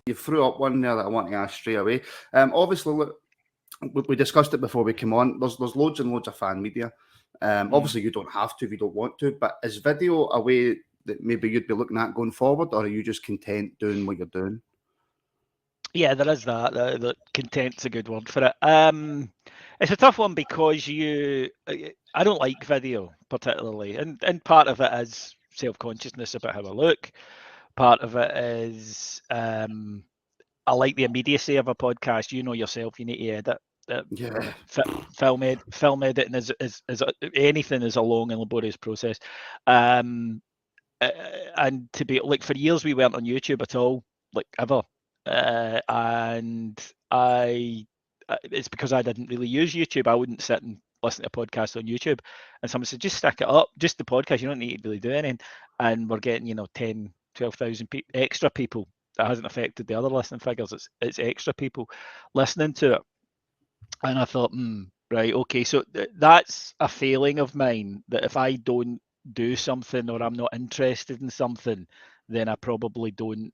you threw up one there that I want to ask straight away. Obviously, look, we discussed it before we came on. There's loads and loads of fan media. Obviously, you don't have to if you don't want to, but is video a way that maybe you'd be looking at going forward, or are you just content doing what you're doing? Yeah, there is that. The content's a good word for it. It's a tough one because I don't like video particularly, and part of it is self-consciousness about how I look. Part of it is I like the immediacy of a podcast. You know yourself, you need to edit. Yeah. Film editing is anything is a long and laborious process. And to be like, for years we weren't on YouTube at all, like ever. And it's because I didn't really use YouTube. I wouldn't sit and listen to a podcast on YouTube. And someone said, just stick it up, just the podcast. You don't need to really do anything. And we're getting 10, 12,000 extra people. That hasn't affected the other listening figures. It's extra people listening to it. And I thought, right, okay, so that's a failing of mine, that if I don't do something or I'm not interested in something, then I probably don't,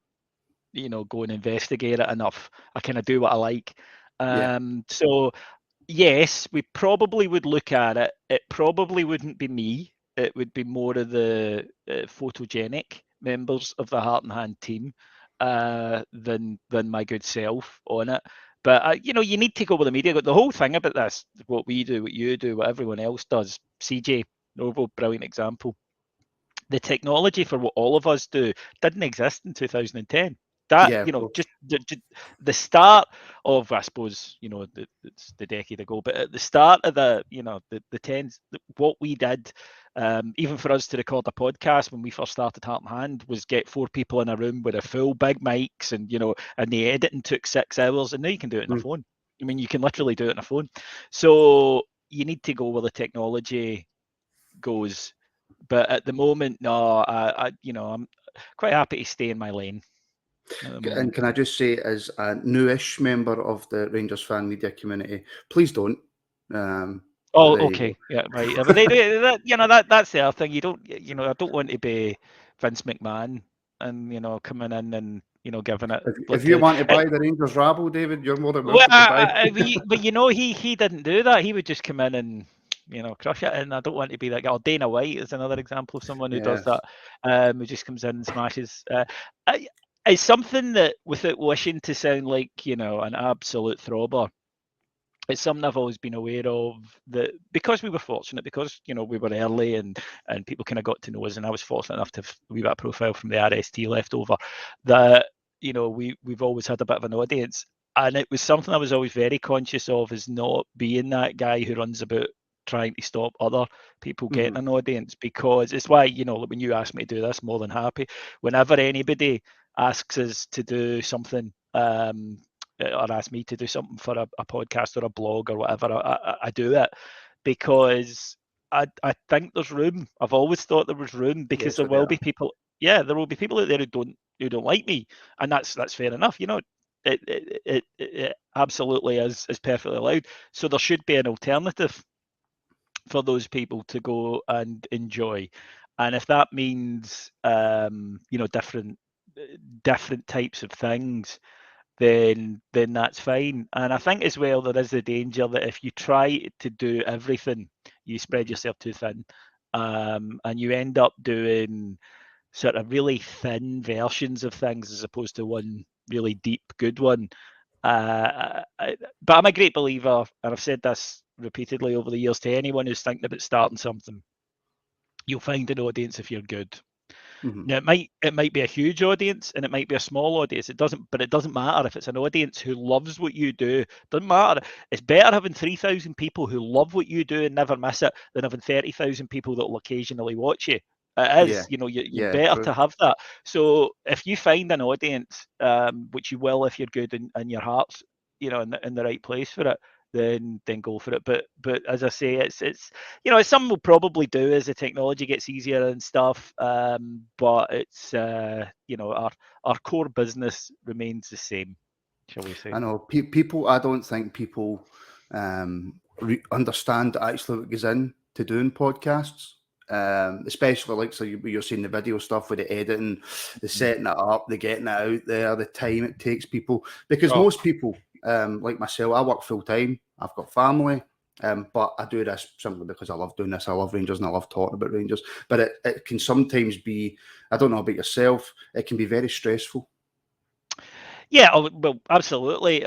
go and investigate it enough. I kind of do what I like. So yes, we probably would look at it. It probably wouldn't be me. It would be more of the photogenic members of the Heart and Hand team than my good self on it. But you need to go with the media. The whole thing about this, what we do, what you do, what everyone else does. CJ Novo, brilliant example. The technology for what all of us do didn't exist in 2010. That, just the start of, I suppose, it's the decade ago, but at the start of the tens, what we did, even for us to record a podcast when we first started Heart and Hand, was get 4 people in a room with a full big mics, and and the editing took 6 hours, and now you can do it on a phone. I mean, you can literally do it on a phone. So you need to go where the technology goes. But at the moment, no, I'm quite happy to stay in my lane. And can I just say, as a newish member of the Rangers fan media community, please don't. Okay, yeah, right. But that's the other thing. You don't, I don't want to be Vince McMahon and coming in and giving it. If you want to buy the Rangers Rabble, David, you're more than welcome to buy. But he didn't do that. He would just come in and crush it. And I don't want to be that guy. Or Dana White is another example of someone who does that. Who just comes in and smashes. It's something that, without wishing to sound like an absolute throbber, it's something I've always been aware of, that because we were fortunate, because we were early and people kind of got to know us, and I was fortunate enough to have a wee bit of profile from the RST left over, that we've always had a bit of an audience. And it was something I was always very conscious of, is not being that guy who runs about trying to stop other people getting an audience, because it's why, when you ask me to do this, more than happy. Whenever anybody asks us to do something, or ask me to do something for a podcast or a blog or whatever, I do it, because I think there's room. I've always thought there was room, because there will be people. Yeah, there will be people out there who don't like me, and that's fair enough. It absolutely is perfectly allowed. So there should be an alternative for those people to go and enjoy, and if that means different types of things, then that's fine. And I think as well, there is the danger that if you try to do everything, you spread yourself too thin, and you end up doing sort of really thin versions of things as opposed to one really deep good one. But I'm a great believer, and I've said this repeatedly over the years to anyone who's thinking about starting something: you'll find an audience if you're good. Now, it might be a huge audience and it might be a small audience. It doesn't matter if it's an audience who loves what you do. It doesn't matter. It's better having 3,000 people who love what you do and never miss it than having 30,000 people that will occasionally watch you. It is, you're better to have that. So if you find an audience, which you will if you're good and your heart's, in the right place for it, then go for it. But as I say, it's it's something we'll probably do as the technology gets easier and stuff. But it's our core business remains the same, shall we say? I know people. I don't think people understand actually what goes in to doing podcasts. Especially like you're seeing the video stuff with the editing, the setting it up, the getting it out there, the time it takes people. Because most people, like myself, I work full time. I've got family, but I do this simply because I love doing this. I love Rangers and I love talking about Rangers. But it can sometimes be, I don't know about yourself, it can be very stressful. Yeah, well, absolutely.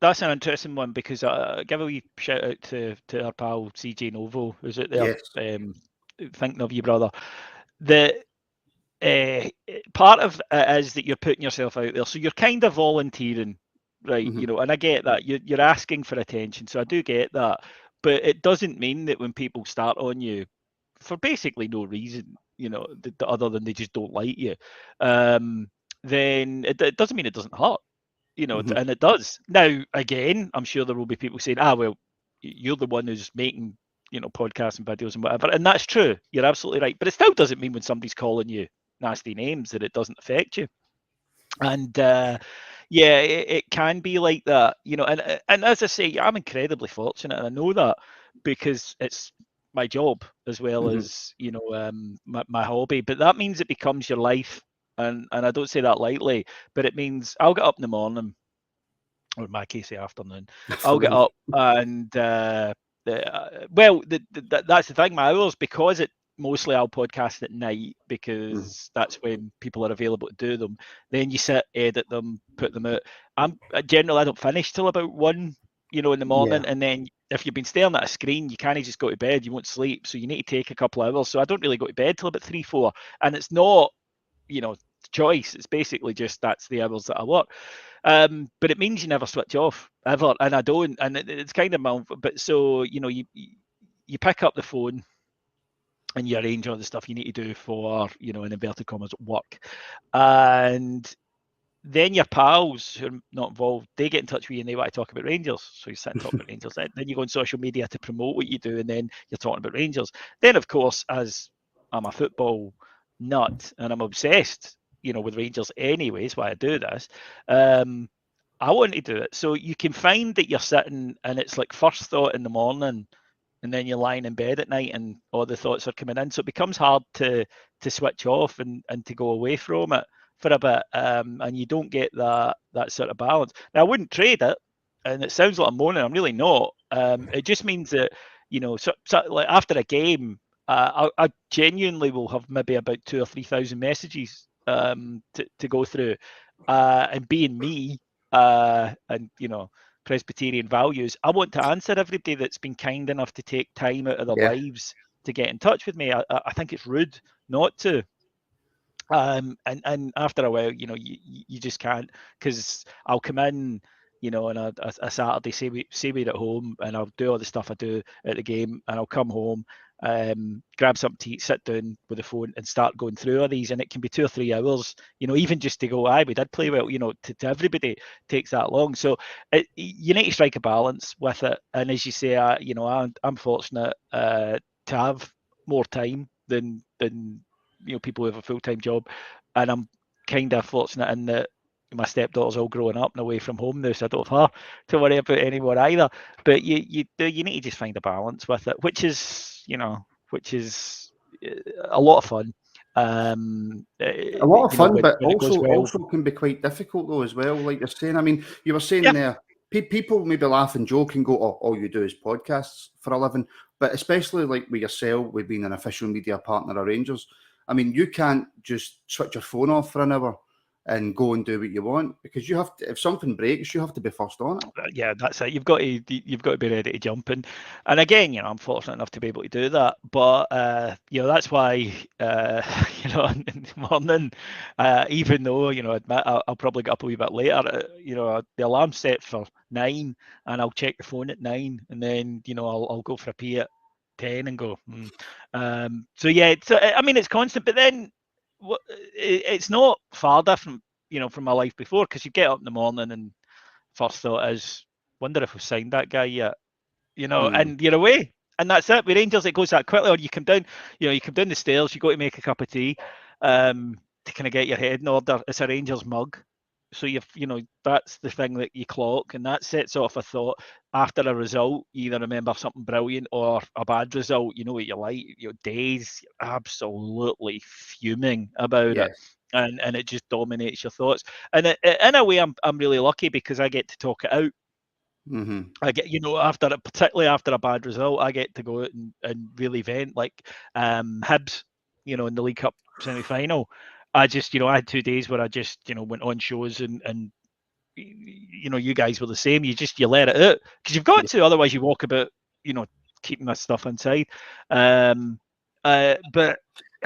That's an interesting one because give a wee shout out to our pal CJ Novo, who's out there. Yes. Thinking of you, brother. The part of it is that you're putting yourself out there, so you're kind of volunteering, right? Mm-hmm. And I get that you're asking for attention, so I do get that, but it doesn't mean that when people start on you for basically no reason, other than they just don't like you, then it doesn't mean it doesn't hurt, Mm-hmm. and it does. Now, again, I'm sure there will be people saying, well, you're the one who's making, podcasts and videos and whatever, and that's true. You're absolutely right, but it still doesn't mean when somebody's calling you nasty names that it doesn't affect you. And yeah, it can be like that, and as I say, I'm incredibly fortunate, and I know that because it's my job as well as my hobby. But that means it becomes your life, and I don't say that lightly. But it means I'll get up in the morning, or in my case, the afternoon. I'll get up and that's the thing. My hours, because it mostly I'll podcast at night because that's when people are available to do them. Then you sit, edit them, put them out. Generally I don't finish till about 1, in the morning, Yeah. and then if you've been staring at a screen, you can't just go to bed. You won't sleep, so you need to take a couple of hours. So I don't really go to bed till about 3, 4, and it's not, choice. It's basically just that's the hours that I work. But it means you never switch off ever, and I don't. And it's kind of my. But so you pick up the phone and you arrange all the stuff you need to do for in inverted commas work, and then your pals who are not involved, they get in touch with you and they want to talk about Rangers. So you sit and talk about Rangers. Then you go on social media to promote what you do, and then you're talking about Rangers. Then, of course, as I'm a football nut and I'm obsessed, with Rangers anyways, why I do this, I want to do it. So you can find that you're sitting and it's like first thought in the morning, and then you're lying in bed at night and all the thoughts are coming in. So it becomes hard to switch off and to go away from it for a bit, and you don't get that sort of balance. Now, I wouldn't trade it, and it sounds like I'm moaning. I'm really not. It just means that like after a game, I genuinely will have maybe about 2,000 or 3,000 messages to go through, and being me, and Presbyterian values, I want to answer everybody that's been kind enough to take time out of their lives to get in touch with me. I think it's rude not to. And after a while, you just can't, because I'll come in, on a Saturday, say we're at home, and I'll do all the stuff I do at the game, and I'll come home, grab something to eat, sit down with the phone, and start going through all these, and it can be 2 or 3 hours, even just to go, we did play well, to everybody takes that long. So you need to strike a balance with it, and as you say, I'm fortunate to have more time than people who have a full-time job, and I'm kind of fortunate in that my stepdaughter's all growing up and away from home now, so I don't have her to worry about anymore either. But you need to just find a balance with it, which is a lot of fun. A lot of fun, but when it goes well. also can be quite difficult though as well. Like you're saying, I mean, you were saying Yeah. there, people maybe laugh and joke and go, "Oh, all you do is podcasts for a living." But especially like with yourself, with being an official media partner of Rangers, I mean, you can't just switch your phone off for an hour and go and do what you want, because you have to. If something breaks, you have to be first on it. Yeah, that's it. You've got to be ready to jump in. And again, I'm fortunate enough to be able to do that. But that's why in the morning, even though admit I'll probably get up a wee bit later. The alarm's set for 9, and I'll check the phone at 9, and then I'll go for a pee at 10 and go. So yeah, it's constant. But then it's not far different, from my life before, because you get up in the morning and first thought is, wonder if we've signed that guy yet, and you're away, and that's it. With Rangers, it goes that quickly. Or you come down, the stairs, you go to make a cup of tea, to kind of get your head in order. It's a Rangers mug, So that's the thing that you clock, and that sets off a thought. After a result, you either remember something brilliant or a bad result. You know what you're like. Your days, you're absolutely fuming about it, and it just dominates your thoughts. And in a way, I'm really lucky because I get to talk it out. Mm-hmm. I get, particularly after a bad result, I get to go out and really vent. Like Hibs, in the League Cup semi-final, I had 2 days where I just, went on shows and you guys were the same. You let it out because you've got to, otherwise you walk about, keeping that stuff inside. But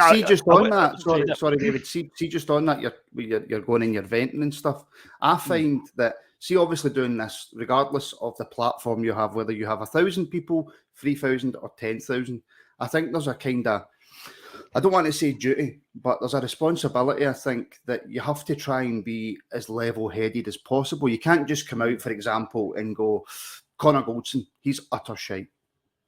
See, just on that, I sorry, David. See, just on that, you're going and you're venting and stuff. I find that, see, obviously doing this, regardless of the platform you have, whether you have 1,000 people, 3,000, or 10,000, I think there's a kind of, I don't want to say duty, but there's a responsibility, I think, that you have to try and be as level-headed as possible. You can't just come out, for example, and go, Connor Goldson, he's utter shite.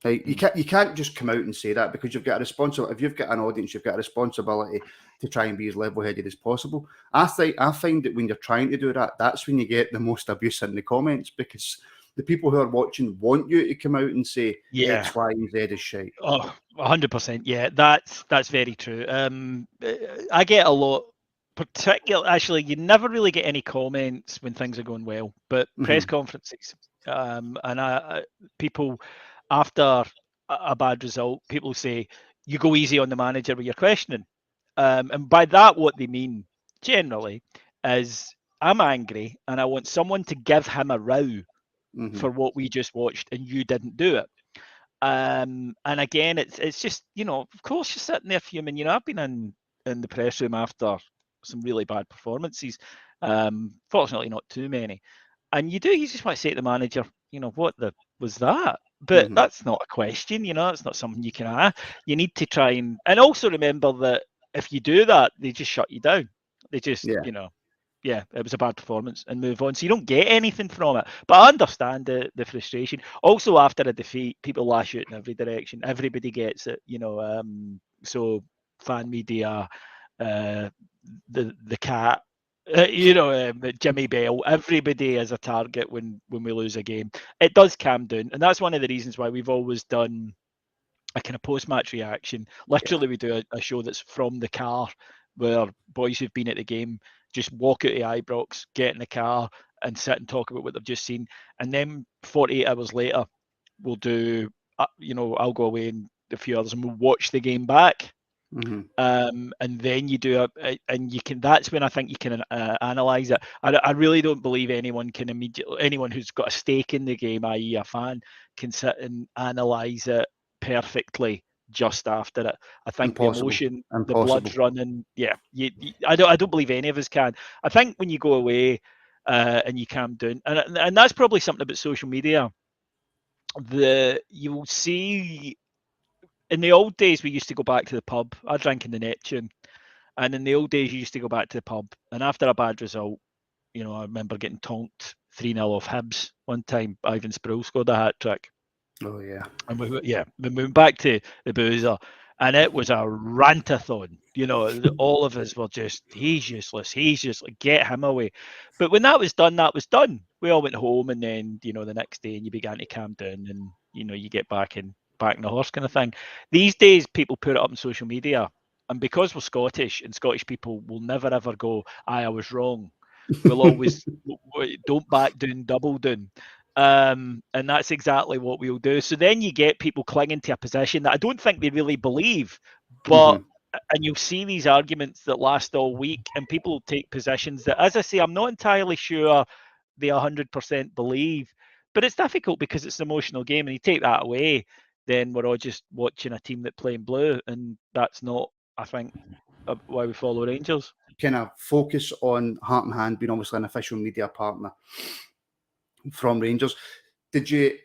Right? You can't just come out and say that, because you've got a responsibility. If you've got an audience, you've got a responsibility to try and be as level-headed as possible. I find that when you're trying to do that, that's when you get the most abuse in the comments, because the people who are watching want you to come out and say X, Y, and Z is shite. Oh, 100%. Yeah, that's very true. I get a lot. Actually, you never really get any comments when things are going well, but press conferences, and people after a bad result, people say you go easy on the manager with your questioning, and by that what they mean generally is I'm angry and I want someone to give him a row for what we just watched, and you didn't do it. And again, it's just, of course you're sitting there fuming. I've been in the press room after some really bad performances. Fortunately, not too many. And you just want to say to the manager, what was that? But that's not a question, it's not something you can ask. You need to try and also remember that if you do that, they just shut you down. They just, it was a bad performance and move on. So you don't get anything from it. But I understand the frustration. Also, after a defeat, people lash out in every direction. Everybody gets it, so fan media, the cat, Jimmy Bell, everybody is a target when we lose a game. It does calm down. And that's one of the reasons why we've always done a kind of post-match reaction. Literally, we do a show that's from the car, where boys who've been at the game just walk out to Ibrox, get in the car, and sit and talk about what they've just seen. And then 48 hours later, we'll do, I'll go away and a few others, and we'll watch the game back. And then you do and you can. That's when I think you can analyze it. I really don't believe anyone who's got a stake in the game, i.e., a fan, can sit and analyze it perfectly just after it. I think the emotion, the blood's running. Yeah, I don't believe any of us can. I think when you go away and you calm down, and that's probably something about social media. You'll see. In the old days, we used to go back to the pub. I drank in the Neptune. And in the old days, you used to go back to the pub. And after a bad result, I remember getting tonked 3-0 off Hibs one time. Ivan Sproul scored a hat-trick. Oh, yeah. And we went back to the boozer. And it was a rantathon. All of us were just, he's useless. Get him away. But when that was done, we all went home. And then, the next day, and you began to calm down. And, you get back in the horse kind of thing. These days, people put it up on social media. And because we're Scottish, and Scottish people will never, ever go, I was wrong. We'll always, don't back down, double down. And that's exactly what we'll do. So then you get people clinging to a position that I don't think they really believe, but and you'll see these arguments that last all week, and people will take positions that, as I say, I'm not entirely sure they 100% believe, but it's difficult because it's an emotional game, and you take that away, then we're all just watching a team that play in blue, and that's not, I think, why we follow Rangers. Kind of focus on Heart and Hand being obviously an official media partner from Rangers. Did you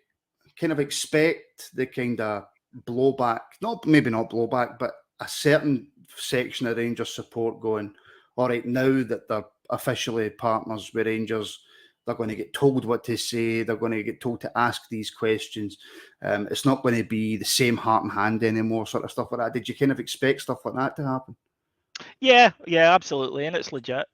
kind of expect the kind of blowback, maybe not blowback, but a certain section of Rangers support going, all right, now that they're officially partners with Rangers, they're going to get told what to say, they're going to get told to ask these questions, it's not going to be the same Heart and Hand anymore, sort of stuff like that? Did you kind of expect stuff like that to happen? Yeah, absolutely, and it's legit.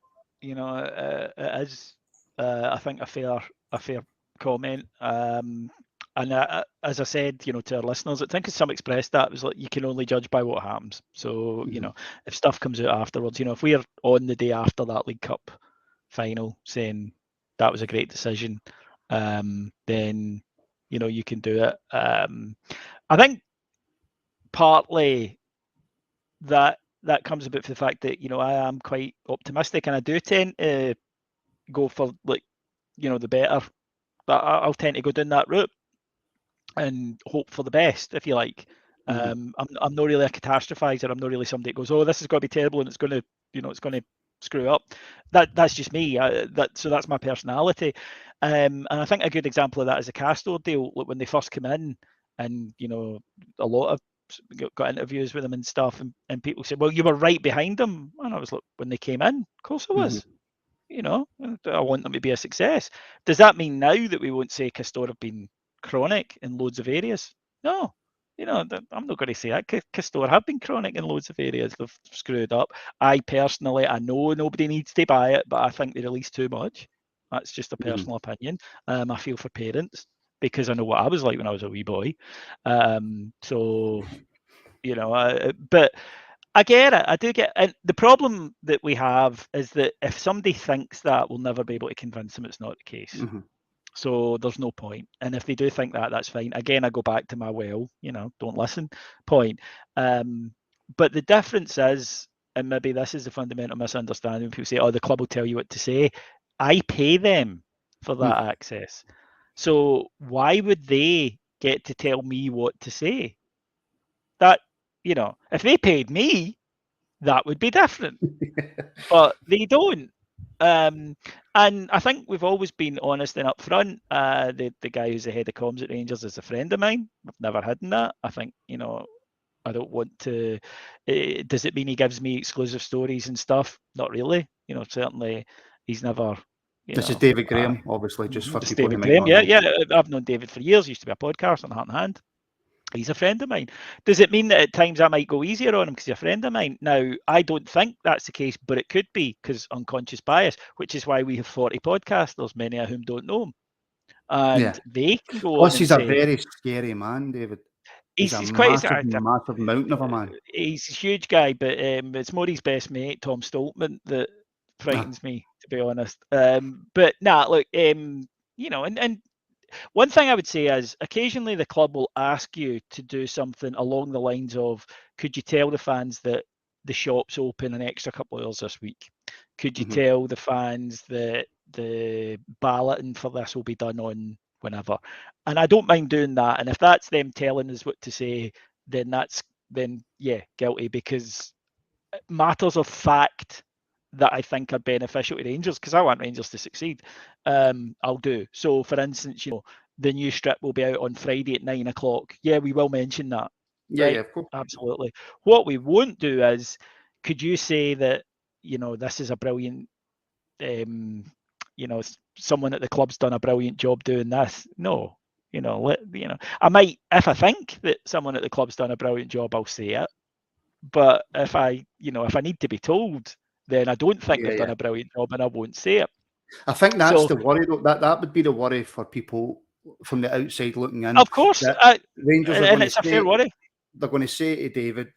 You know, it is, I think, a fair comment. And as I said, you know, to our listeners, I think as some expressed that, it was like, you can only judge by what happens. So, you know, if stuff comes out afterwards, you know, if we're on the day after that League Cup final saying that was a great decision, then, you know, you can do it. I think partly that comes about for the fact that, you know, I am quite optimistic, and I do tend to go for, like, you know, the better. But I'll tend to go down that route and hope for the best, if you like. I'm not really a catastrophizer. I'm not really somebody that goes, oh, this is going to be terrible and it's going to, you know, it's going to screw up. That's just me. So that's my personality. And I think a good example of that is the Castor deal. Like, when they first came in, and, you know, a lot of got interviews with them and stuff, and people said, well, you were right behind them. And I was like, when they came in, of course I was. You know, I want them to be a success. Does that mean now that we won't say Castor have been chronic in loads of areas? No. You know, I'm not going to say that. Castor have been chronic in loads of areas. They've screwed up. I personally, I know nobody needs to buy it, but I think they release too much. That's just a personal opinion. I feel for parents, because I know what I was like when I was a wee boy. So, you know, but I get it. I do get it. And the problem that we have is that if somebody thinks that, we'll never be able to convince them it's not the case. So there's no point. And if they do think that, that's fine. Again, I go back to my, well, you know, don't listen point. But the difference is, and maybe this is the fundamental misunderstanding, people say, oh, the club will tell you what to say. I pay them for that access. So why would they get to tell me what to say? That, you know, if they paid me, that would be different. But they don't. And I think we've always been honest and upfront. The guy who's the head of comms at Rangers is a friend of mine. I've never hidden that. I think, you know, I don't want to. Does it mean he gives me exclusive stories and stuff? Not really. You know, certainly he's never. This is David Graham, obviously, just for people who David might Graham. not know. Yeah. I've known David for years. Used to be a podcast on Heart and Hand. He's a friend of mine. Does it mean that at times I might go easier on him because he's a friend of mine? Now, I don't think that's the case, but it could be, because unconscious bias, which is why we have 40 podcasters, many of whom don't know him. And they can go Plus, on and he's say, a very scary man, David. He's a quite massive mountain of a man. He's a huge guy, but it's more his best mate, Tom Stoltman, that frightens me, to be honest. But nah, look, you know, and one thing I would say is, occasionally the club will ask you to do something along the lines of, could you tell the fans that the shop's open an extra couple of hours this week? Could you tell the fans that the balloting for this will be done on whenever? And I don't mind doing that. And if that's them telling us what to say, then yeah, guilty, because matters of fact that I think are beneficial to Rangers, because I want Rangers to succeed, I'll do. So, for instance, you know, the new strip will be out on Friday at 9 o'clock. Yeah, we will mention that. Yeah, right? yeah, of course. Absolutely. What we won't do is, could you say that, you know, this is a brilliant, you know, someone at the club's done a brilliant job doing this? No. You know, I might, if I think that someone at the club's done a brilliant job, I'll say it. But if I need to be told, then I don't think they've done a brilliant job, and I won't say it. I think that's the worry, though. That would be the worry for people from the outside looking in. Of course, Rangers are and it's a fair worry. They're going to say to David,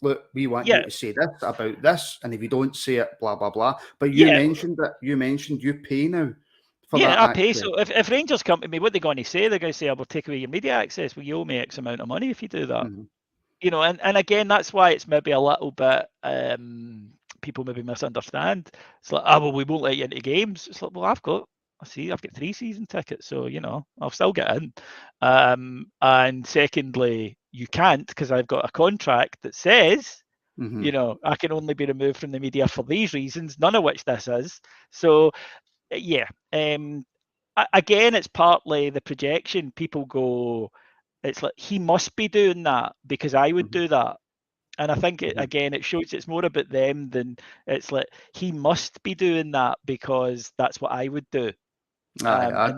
look, we want you to say this about this, and if you don't say it, blah, blah, blah. But you mentioned it. You mentioned you pay now for that. I pay. So if Rangers come to me, what are they going to say? They're going to say, I will take away your media access. Well, you owe me X amount of money if you do that. You know, and again, that's why it's maybe a little bit, people maybe misunderstand. It's like, well, we won't let you into games. It's like, well, I've got 3 season tickets, so, you know, I'll still get in. And secondly, you can't, because I've got a contract that says, you know, I can only be removed from the media for these reasons, none of which this is. So, yeah. Again, it's partly the projection. People go, it's like, he must be doing that because I would do that. And I think, again, it shows it's more about them than it's like, he must be doing that because that's what I would do. I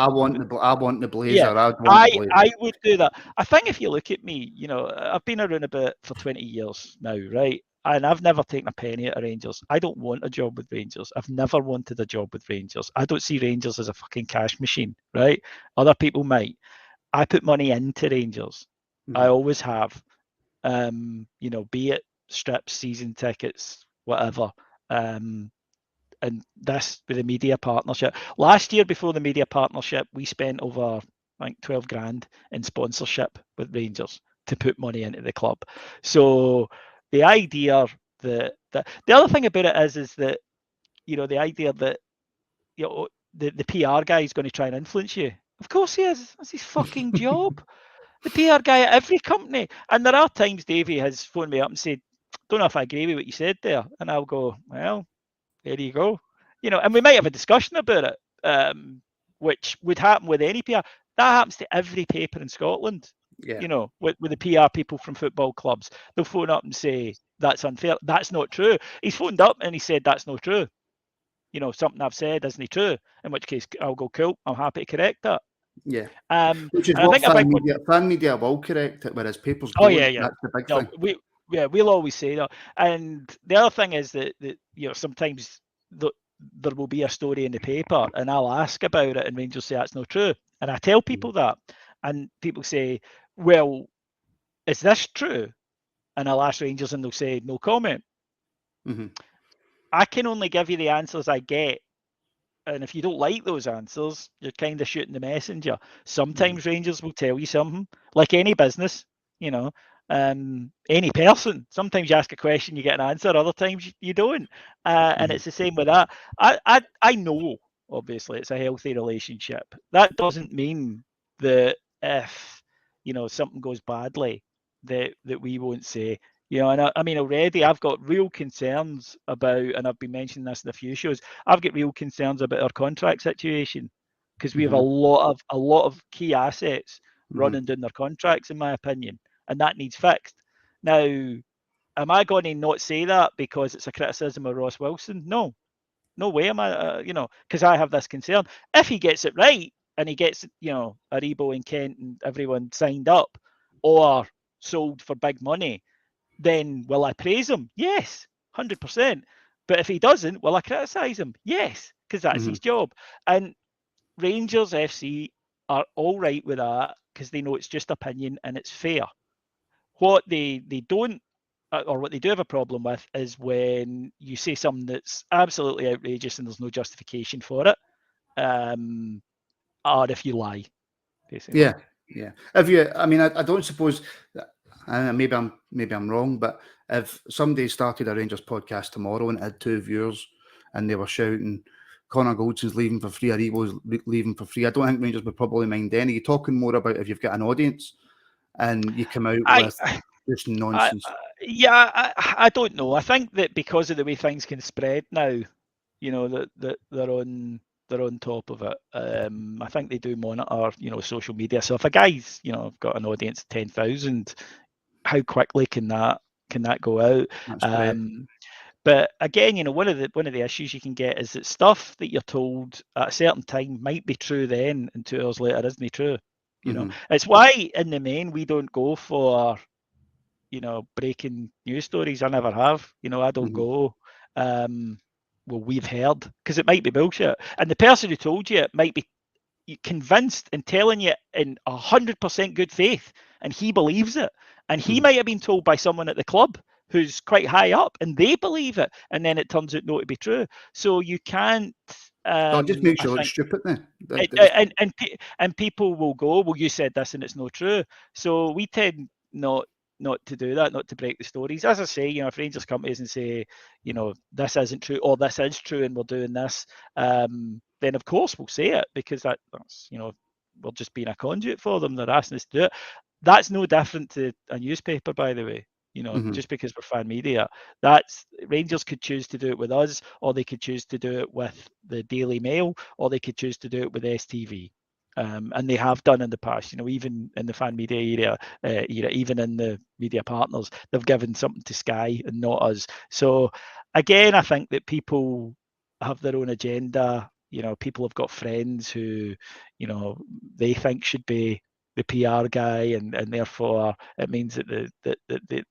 want the blazer. Yeah, I would do that. I think if you look at me, you know, I've been around a bit for 20 years now, right? and I've never taken a penny at Rangers. I don't want a job with Rangers. I've never wanted a job with Rangers. I don't see Rangers as a fucking cash machine, right? Other people might. I put money into Rangers. I always have. Be it strips, season tickets, whatever. And this with the media partnership. Last year, before the media partnership, we spent over, I think, 12 grand in sponsorship with Rangers to put money into the club. So the idea that the other thing about it is that, the idea that, the PR guy is going to try and influence you. Of course he is. That's his fucking job. The PR guy at every company. And there are times Davey has phoned me up and said, don't know if I agree with what you said there. And I'll go, well, there you go. And we might have a discussion about it, which would happen with any PR. That happens to every paper in Scotland. Yeah. With the PR people from football clubs. They'll phone up and say, that's unfair. That's not true. He's phoned up and he said, that's not true. Something I've said isn't true. In which case, I'll go, cool. I'm happy to correct that. Yeah. Which is what I think fan media will correct it, whereas papers don't. Yeah. That's the big thing. We'll always say that. And the other thing is that sometimes there will be a story in the paper and I'll ask about it and Rangers say that's not true. And I tell people that. And people say, well, is this true? And I'll ask Rangers and they'll say, no comment. I can only give you the answers I get. And if you don't like those answers, you're kind of shooting the messenger. Sometimes Rangers will tell you something, like any business, any person. Sometimes you ask a question, you get an answer. Other times you don't. And it's the same with that. I know, obviously, it's a healthy relationship. That doesn't mean that if, something goes badly, that we won't say, and I mean, already I've got real concerns about, and I've been mentioning this in a few shows, I've got real concerns about our contract situation because we have a lot of key assets running down their contracts, in my opinion, and that needs fixed. Now, am I going to not say that because it's a criticism of Ross Wilson? No way am I, because I have this concern. If he gets it right and he gets, Aribo and Kent and everyone signed up or sold for big money, then will I praise him? Yes, 100%. But if he doesn't, will I criticise him? Yes, because that's his job. And Rangers FC are all right with that because they know it's just opinion and it's fair. What they don't, or what they do have a problem with, is when you say something that's absolutely outrageous and there's no justification for it, or if you lie, basically. Yeah. I don't suppose. Maybe I'm wrong, but if somebody started a Rangers podcast tomorrow and it had 2 viewers and they were shouting, Connor Goldson's leaving for free, Aribo's leaving for free, I don't think Rangers would probably mind any. You're talking more about if you've got an audience and you come out with just nonsense. I don't know. I think that because of the way things can spread now, that they're on top of it. I think they do monitor, social media. So if a guy's, got an audience of 10,000, how quickly can that go out? But again, one of the issues you can get is that stuff that you're told at a certain time might be true then, and 2 hours later isn't true. It's why in the main we don't go for, breaking news stories. I never have. I don't go. Well, we've heard, because it might be bullshit, and the person who told you it might be convinced and telling you in 100% good faith, and he believes it, and he might have been told by someone at the club who's quite high up, and they believe it, and then it turns out not to be true. So you can't. Just makes you look stupid then. And people will go, well, you said this and it's not true. So we tend not to do that, not to break the stories. As I say, if Rangers come to us and say, this isn't true or this is true and we're doing this, then of course we'll say it, because that's we're just being a conduit for them. They're asking us to do it. That's no different to a newspaper, by the way. Just because we're fan media, Rangers could choose to do it with us, or they could choose to do it with the Daily Mail, or they could choose to do it with STV. And they have done in the past, even in the fan media era, even in the media partners, they've given something to Sky and not us. So again, I think that people have their own agenda. People have got friends who, they think should be the PR guy, and therefore it means that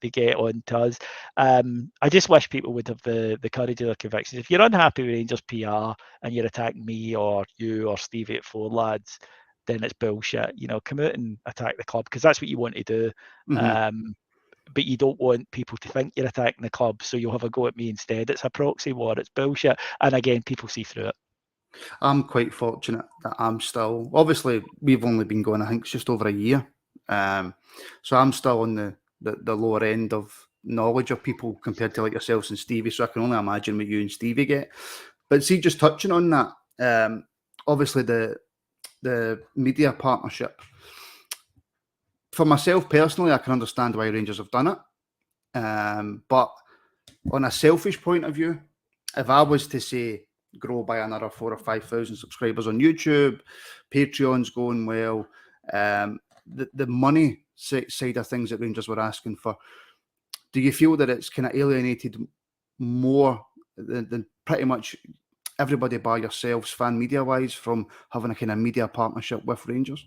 they get on to us. I just wish people would have the courage of their convictions. If you're unhappy with Rangers PR and you're attacking me or you or Stevie at Four Lads, then it's bullshit. Come out and attack the club, because that's what you want to do. But you don't want people to think you're attacking the club, so you'll have a go at me instead. It's a proxy war. It's bullshit. And again, people see through it. I'm quite fortunate that I'm still, obviously, we've only been going, I think it's just over a year. So I'm still on the lower end of knowledge of people compared to like yourselves and Stevie. So I can only imagine what you and Stevie get. But see, just touching on that, obviously the media partnership. For myself personally, I can understand why Rangers have done it. But on a selfish point of view, if I was to say grow by another 4,000 or 5,000 subscribers on YouTube, Patreon's going well, the money side of things that Rangers were asking for, do you feel that it's kind of alienated more than pretty much everybody by yourselves, fan media-wise, from having a kind of media partnership with Rangers?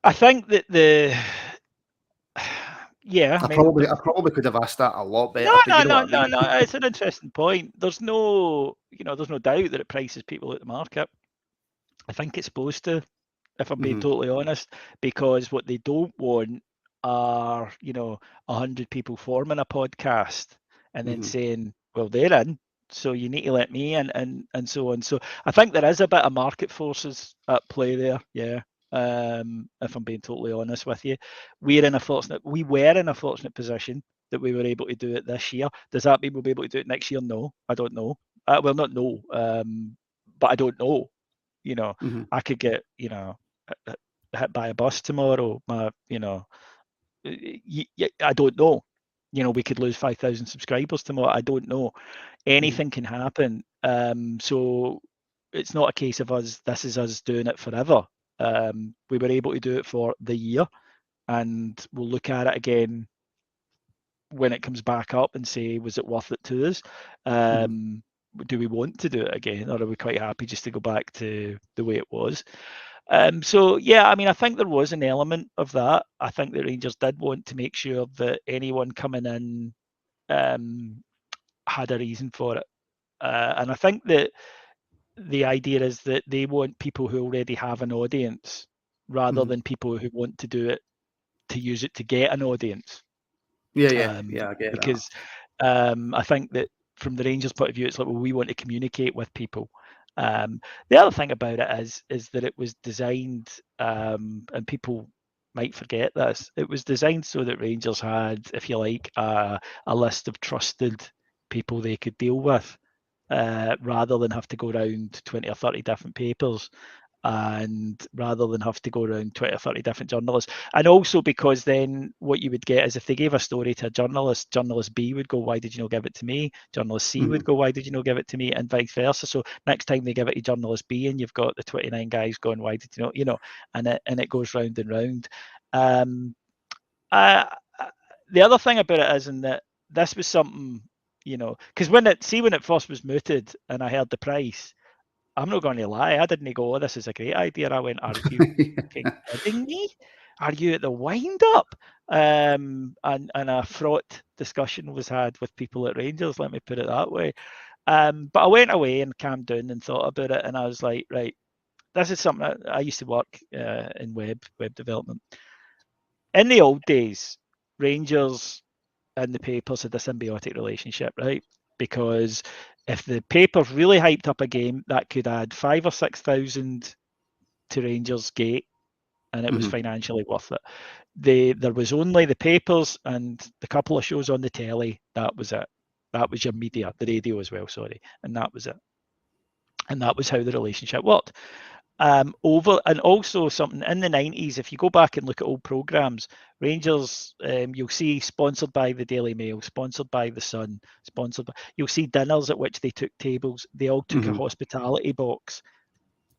I think that yeah, I probably could have asked that a lot better. No. It's an interesting point. There's no doubt that it prices people at the market. I think it's supposed to, if I'm being totally honest, because what they don't want are 100 people forming a podcast and then saying, well, they're in, so you need to let me in, and so on. So I think there is a bit of market forces at play there. Yeah. If I'm being totally honest with you, we were in a fortunate position that we were able to do it this year. Does that mean we'll be able to do it next year? No, I don't know. Well, not no, but I don't know. I could get hit by a bus tomorrow. I don't know. We could lose 5,000 subscribers tomorrow. I don't know. Anything can happen. So it's not a case of this is us doing it forever. We were able to do it for the year, and we'll look at it again when it comes back up and say, was it worth it to us? Do we want to do it again, or are we quite happy just to go back to the way it was? So yeah, I mean, I think there was an element of that. I think the Rangers did want to make sure that anyone coming in had a reason for it, and I think that the idea is that they want people who already have an audience rather than people who want to do it to use it to get an audience. Yeah, I get because I think that from the Rangers' point of view, it's like, well, we want to communicate with people. The other thing about it is that it was designed, and people might forget this, it was designed so that Rangers had, if you like, a list of trusted people they could deal with, rather than have to go around 20 or 30 different papers, and rather than have to go around 20 or 30 different journalists. And also because then what you would get is, if they gave a story to a journalist, journalist B would go, why did you not give it to me? Journalist C would go, why did you not give it to me? And vice versa. So next time they give it to journalist B, and you've got the 29 guys going, why did you not, and it goes round and round. The other thing about it is, in that this was something, because when it first was mooted and I heard the price, I'm not going to lie, I didn't go, oh, this is a great idea. I went, are you kidding me? Are you at the wind-up? And a fraught discussion was had with people at Rangers, let me put it that way. But I went away and calmed down and thought about it, and I was like, right, this is something I used to work in web development. In the old days, Rangers and the papers had a symbiotic relationship, right? Because if the papers really hyped up a game, that could add 5,000 or 6,000 to Rangers' gate, and it was financially worth it. There was only the papers and the couple of shows on the telly. That was it. That was your media, the radio as well, sorry. And that was it. And that was how the relationship worked. And also something in the 90s, if you go back and look at old programmes, Rangers, you'll see sponsored by the Daily Mail, sponsored by the Sun, you'll see dinners at which they took tables. They all took a hospitality box,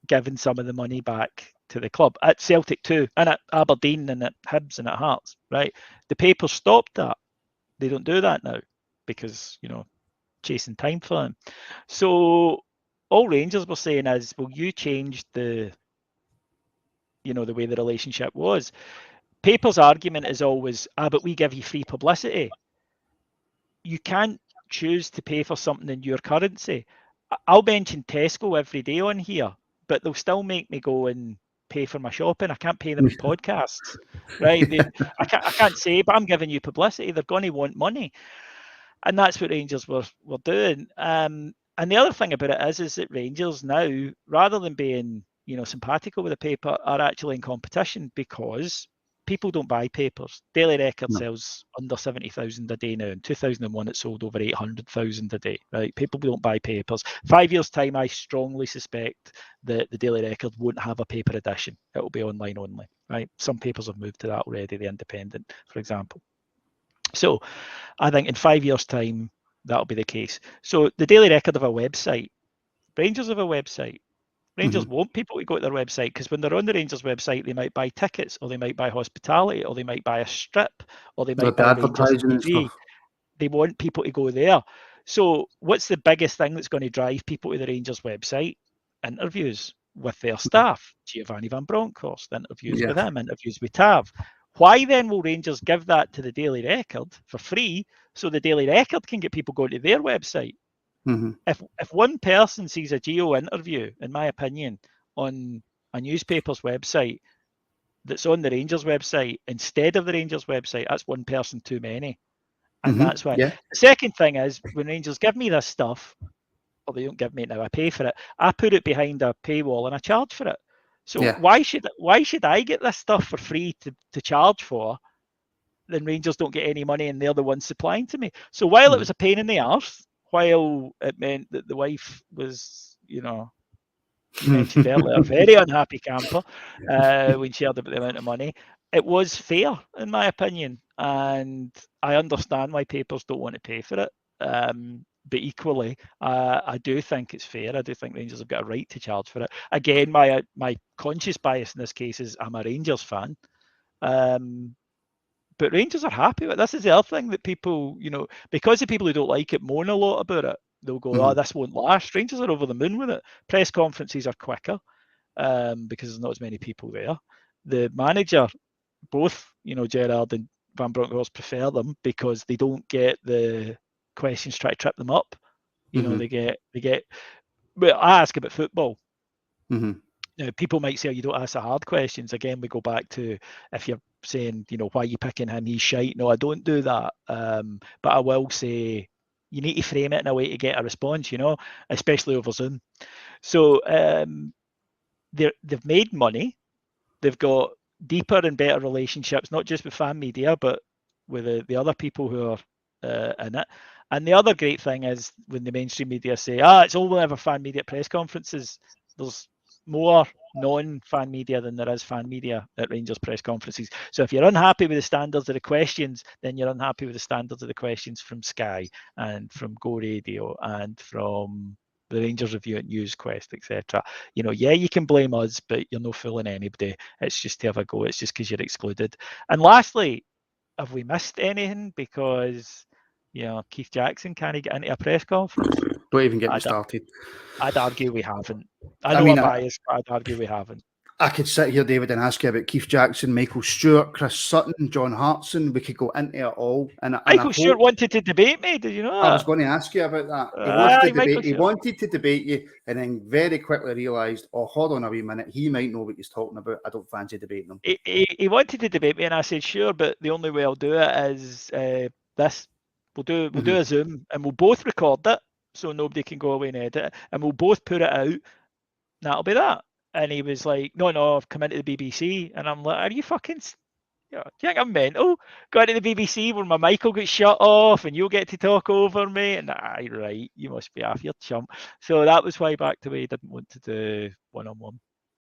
giving some of the money back to the club. At Celtic too, and at Aberdeen, and at Hibs, and at Hearts, right? The papers stopped that. They don't do that now because, chasing time for them. So all Rangers were saying is, well, you changed the the way the relationship was. Paper's argument is always, but we give you free publicity. You can't choose to pay for something in your currency. I'll mention Tesco every day on here, but they'll still make me go and pay for my shopping. I can't pay them in podcasts, right? I can't say, but I'm giving you publicity. They're going to want money. And that's what Rangers were doing. And the other thing about it is that Rangers now, rather than being, simpatico with the paper, are actually in competition because people don't buy papers. Daily Record sells under 70,000 a day now. In 2001, it sold over 800,000 a day, right? People don't buy papers. 5 years' time, I strongly suspect that the Daily Record won't have a paper edition. It will be online only, right? Some papers have moved to that already, The Independent, for example. So I think in 5 years' time, that'll be the case. So the Daily Record have a website. Rangers have a website. Rangers want people to go to their website because when they're on the Rangers website, they might buy tickets, or they might buy hospitality, or they might buy a strip, or they might buy Rangers TV. They want people to go there. So what's the biggest thing that's going to drive people to the Rangers website? Interviews with their staff. Giovanni Van Bronckhorst, interviews with him, interviews with Tav. Why then will Rangers give that to the Daily Record for free so the Daily Record can get people going to their website? If one person sees a Geo interview, in my opinion, on a newspaper's website that's on the Rangers website instead of the Rangers website, that's one person too many. And that's why. The second thing is, when Rangers give me this stuff, or they don't give me it now, I pay for it, I put it behind a paywall and I charge for it. So why should I get this stuff for free to charge for? Then Rangers don't get any money and they're the ones supplying to me. So while it was a pain in the arse, while it meant that the wife was, you mentioned earlier, a very unhappy camper when she heard about the amount of money, it was fair, in my opinion. And I understand why papers don't want to pay for it. But equally, I do think it's fair. I do think Rangers have got a right to charge for it. Again, my conscious bias in this case is I'm a Rangers fan. But Rangers are happy with it. This is the other thing that people, because the people who don't like it moan a lot about it, they'll go, oh, this won't last. Rangers are over the moon with it. Press conferences are quicker because there's not as many people there. The manager, both, Gerrard and Van Bronckhorst prefer them because they don't get the questions try to trip them up. They get. Well, I ask about football. Now, people might say, oh, you don't ask the hard questions. Again, we go back to if you're saying, why are you picking him? He's shite. No, I don't do that. But I will say you need to frame it in a way to get a response, especially over Zoom. So they've made money. They've got deeper and better relationships, not just with fan media, but with the other people who are in it. And the other great thing is when the mainstream media say, it's only ever fan media press conferences, there's more non-fan media than there is fan media at Rangers press conferences. So if you're unhappy with the standards of the questions, then you're unhappy with the standards of the questions from Sky and from Go Radio and from the Rangers Review at NewsQuest, etc. You can blame us, but you're no fooling anybody. It's just to have a go. It's just because you're excluded. And lastly, have we missed anything? Because Keith Jackson can't get into a press conference. Don't even get me started. I'd argue we haven't. I know I'm biased, but I'd argue we haven't. I could sit here, David, and ask you about Keith Jackson, Michael Stewart, Chris Sutton, John Hartson. We could go into it all. And Michael Stewart wanted to debate me. Did you know that? I was going to ask you about that. He wanted to debate you, and then very quickly realised, oh, hold on a wee minute. He might know what he's talking about. I don't fancy debating him. He wanted to debate me, and I said, sure, but the only way I'll do it is this. We'll do a Zoom, and we'll both record it, so nobody can go away and edit it, and we'll both put it out, and that'll be that. And he was like, no, I've come into the BBC. And I'm like, are you fucking, do you think I'm mental? Go into the BBC where my mic will get shut off and you'll get to talk over me. And right, you must be off your chump. So that was why back to why he didn't want to do one-on-one.